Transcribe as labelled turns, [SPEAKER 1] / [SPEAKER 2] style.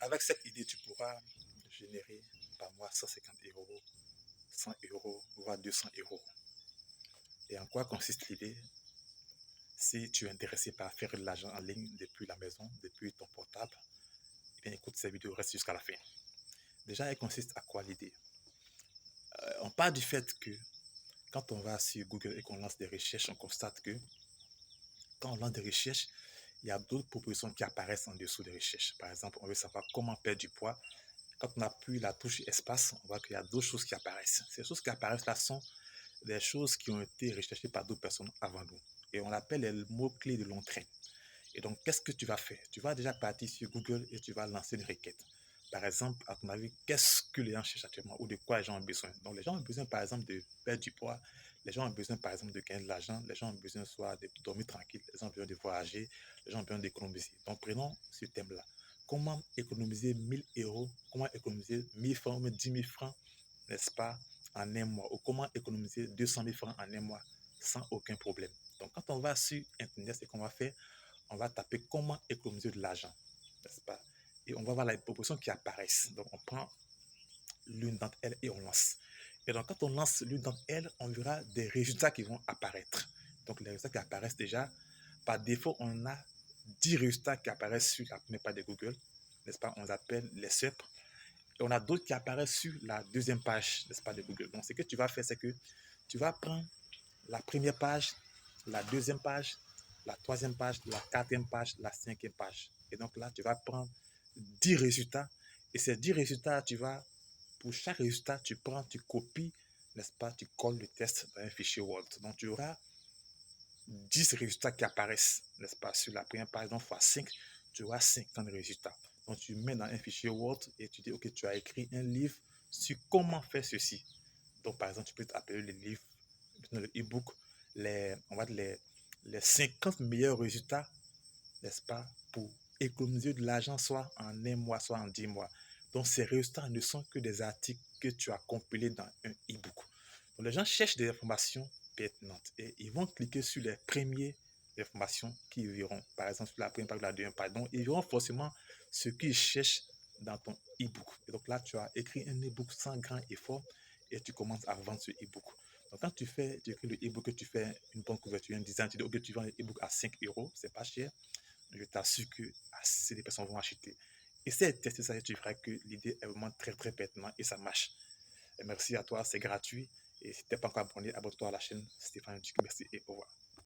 [SPEAKER 1] avec cette idée, tu pourras générer par mois 150 euros, 100 euros, voire 200 euros. Et en quoi consiste l'idée? Si tu es intéressé par faire de l'argent en ligne depuis la maison, depuis ton portable, eh bien écoute cette vidéo, reste jusqu'à la fin. Déjà, elle consiste à quoi l'idée? On part du fait que quand on va sur Google et qu'on lance des recherches, on constate que quand on lance des recherches, il y a d'autres propositions qui apparaissent en dessous des recherches. Par exemple, on veut savoir comment perdre du poids. Quand on appuie la touche espace, on voit qu'il y a d'autres choses qui apparaissent. Ces choses qui apparaissent là sont des choses qui ont été recherchées par d'autres personnes avant nous. Et on appelle les mots-clés de l'entraîne. Et donc, qu'est-ce que tu vas faire? Tu vas déjà partir sur Google et tu vas lancer une requête. Par exemple, à ton avis, qu'est-ce que les gens cherchent actuellement ou de quoi les gens ont besoin? Donc, les gens ont besoin, par exemple, de perdre du poids. Les gens ont besoin, par exemple, de gagner de l'argent. Les gens ont besoin soit de dormir tranquille. Les gens ont besoin de voyager. Les gens ont besoin d'économiser. Donc, prenons ce thème-là. Comment économiser 1000 euros? Comment économiser 1000 francs ou 10 000 francs, n'est-ce pas, en un mois? Ou comment économiser 200 000 francs en un mois sans aucun problème? Donc, quand on va sur Internet, ce qu'on va faire, on va taper comment économiser de l'argent, n'est-ce pas? Et on va voir les propositions qui apparaissent. Donc, on prend l'une d'entre elles et on lance. Et donc, quand on lance l'une d'entre elles, on verra des résultats qui vont apparaître. Donc, les résultats qui apparaissent déjà, par défaut, on a 10 résultats qui apparaissent sur la première page de Google, n'est-ce pas? On les appelle les SERP. Et on a d'autres qui apparaissent sur la deuxième page, n'est-ce pas, de Google. Donc, ce que tu vas faire, c'est que tu vas prendre la première page, la deuxième page, la troisième page, la quatrième page, la cinquième page. Et donc là, tu vas prendre 10 résultats. Et ces 10 résultats, pour chaque résultat, tu prends, tu copies, n'est-ce pas, tu colles le test dans un fichier Word. Donc tu auras 10 résultats qui apparaissent, n'est-ce pas, sur la première page. Donc fois 5, tu auras 50 résultats. Donc tu mets dans un fichier Word et tu dis, OK, tu as écrit un livre sur comment faire ceci. Donc par exemple, tu peux t'appeler le livre, le e-book, on va dire les 50 meilleurs résultats, n'est-ce pas, pour économiser de l'argent soit en un mois, soit en 10 mois. Donc ces résultats ne sont que des articles que tu as compilés dans un e-book. Donc les gens cherchent des informations pertinentes et ils vont cliquer sur les premières informations qu'ils verront. Par exemple, sur la première page, la deuxième page. Donc ils verront forcément ce qu'ils cherchent dans ton e-book. Et donc là, tu as écrit un e-book sans grand effort et tu commences à vendre ce e-book. Donc, quand tu écris le e-book, tu fais une bonne couverture, un design, tu dis, OK, tu vends le e-book à 5 euros, c'est pas cher. Je t'assure que assez de personnes vont acheter. Essaie de tester ça et tu verras que l'idée est vraiment très, très pertinente et ça marche. Et merci à toi, c'est gratuit. Et si tu n'es pas encore abonné, abonne-toi à la chaîne Stéphane Duc. Merci et au revoir.